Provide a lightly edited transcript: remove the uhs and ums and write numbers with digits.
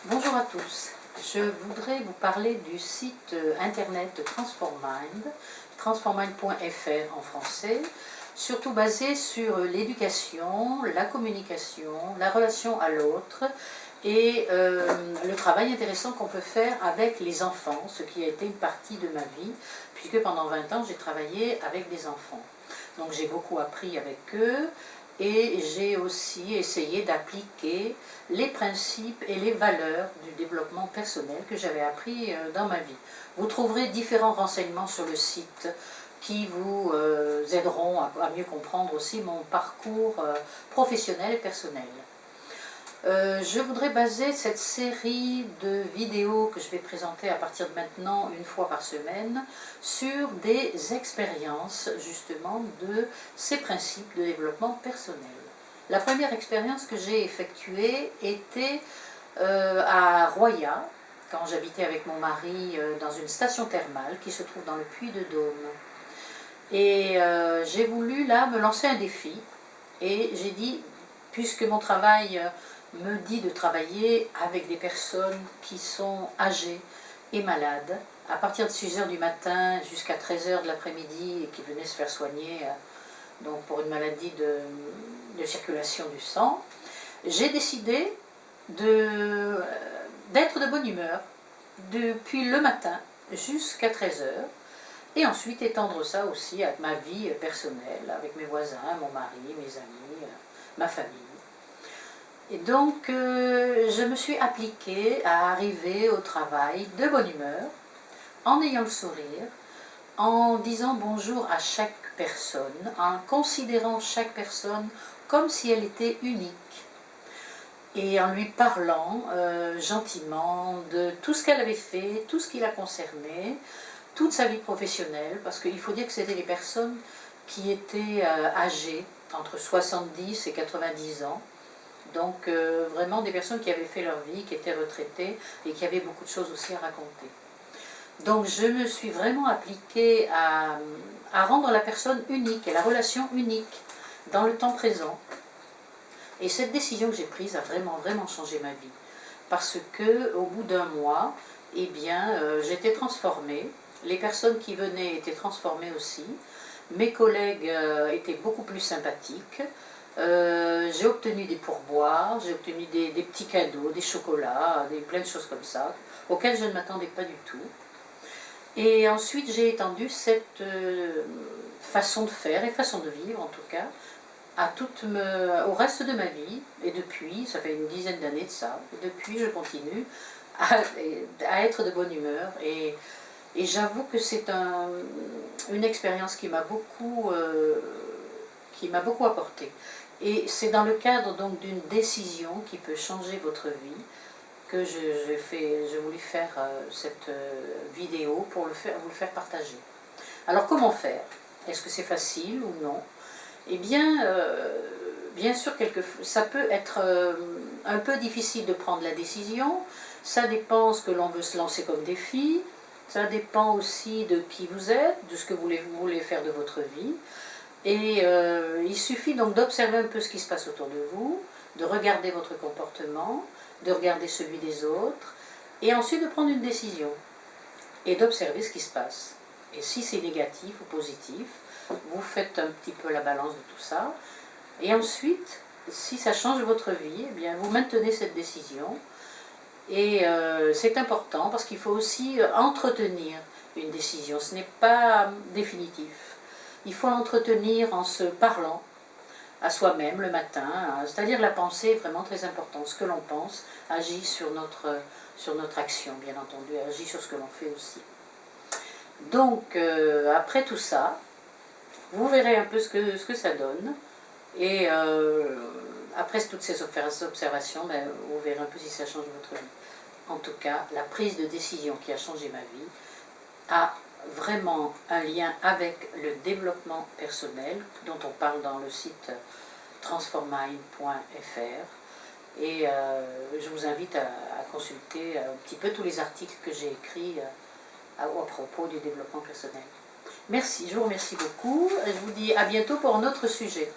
Bonjour à tous. Je voudrais vous parler du site internet de Transformind, transformind.fr en français, surtout basé sur l'éducation, la communication, la relation à l'autre et le travail intéressant qu'on peut faire avec les enfants, ce qui a été une partie de ma vie, puisque pendant 20 ans j'ai travaillé avec des enfants. Donc j'ai beaucoup appris avec eux. Et j'ai aussi essayé d'appliquer les principes et les valeurs du développement personnel que j'avais appris dans ma vie. Vous trouverez différents renseignements sur le site qui vous aideront à mieux comprendre aussi mon parcours professionnel et personnel. Je voudrais baser cette série de vidéos que je vais présenter à partir de maintenant, une fois par semaine, sur des expériences justement de ces principes de développement personnel. La première expérience que j'ai effectuée était à Roya, quand j'habitais avec mon mari dans une station thermale qui se trouve dans le Puy-de-Dôme. Et j'ai voulu là me lancer un défi et j'ai dit, puisque mon travail me dit de travailler avec des personnes qui sont âgées et malades, à partir de 6 h du matin jusqu'à 13 h de l'après-midi et qui venaient se faire soigner donc pour une maladie de circulation du sang, j'ai décidé d'être de bonne humeur depuis le matin jusqu'à 13 h et ensuite étendre ça aussi à ma vie personnelle, avec mes voisins, mon mari, mes amis, ma famille. Et donc, je me suis appliquée à arriver au travail de bonne humeur, en ayant le sourire, en disant bonjour à chaque personne, en considérant chaque personne comme si elle était unique, et en lui parlant gentiment de tout ce qu'elle avait fait, tout ce qui la concernait, toute sa vie professionnelle, parce qu'il faut dire que c'était des personnes qui étaient âgées, entre 70 et 90 ans, donc vraiment des personnes qui avaient fait leur vie, qui étaient retraitées et qui avaient beaucoup de choses aussi à raconter. Donc je me suis vraiment appliquée à rendre la personne unique et la relation unique dans le temps présent. Et cette décision que j'ai prise a vraiment changé ma vie. Parce que au bout d'un mois, eh bien, j'étais transformée. Les personnes qui venaient étaient transformées aussi. Mes collègues étaient beaucoup plus sympathiques. J'ai obtenu des pourboires, j'ai obtenu des petits cadeaux, des chocolats, plein de choses comme ça, auxquelles je ne m'attendais pas du tout. Et ensuite j'ai étendu cette façon de faire et façon de vivre en tout cas, au reste de ma vie. Et depuis, ça fait une dizaine d'années de ça, et depuis je continue à être de bonne humeur. Et j'avoue que c'est une expérience qui m'a beaucoup apporté. Et c'est dans le cadre donc d'une décision qui peut changer votre vie que j'ai voulu faire cette vidéo pour vous le faire partager. Alors comment faire? Est-ce que c'est facile ou non? Eh bien, bien sûr, ça peut être un peu difficile de prendre la décision. Ça dépend ce que l'on veut se lancer comme défi. Ça dépend aussi de qui vous êtes, de ce que vous voulez faire de votre vie. Et il suffit donc d'observer un peu ce qui se passe autour de vous, de regarder votre comportement, de regarder celui des autres, et ensuite de prendre une décision, et d'observer ce qui se passe. Et si c'est négatif ou positif, vous faites un petit peu la balance de tout ça, et ensuite, si ça change votre vie, eh bien, vous maintenez cette décision, et c'est important parce qu'il faut aussi entretenir une décision, ce n'est pas définitif. Il faut l'entretenir en se parlant à soi-même le matin, c'est-à-dire la pensée est vraiment très importante. Ce que l'on pense agit sur notre action, bien entendu, agit sur ce que l'on fait aussi. Donc, après tout ça, vous verrez un peu ce que ça donne, et après toutes ces observations, ben, vous verrez un peu si ça change votre vie. En tout cas, la prise de décision qui a changé ma vie a vraiment un lien avec le développement personnel dont on parle dans le site transformind.fr, et je vous invite à consulter un petit peu tous les articles que j'ai écrits à propos du développement personnel. Merci, je vous remercie beaucoup et je vous dis à bientôt pour un autre sujet.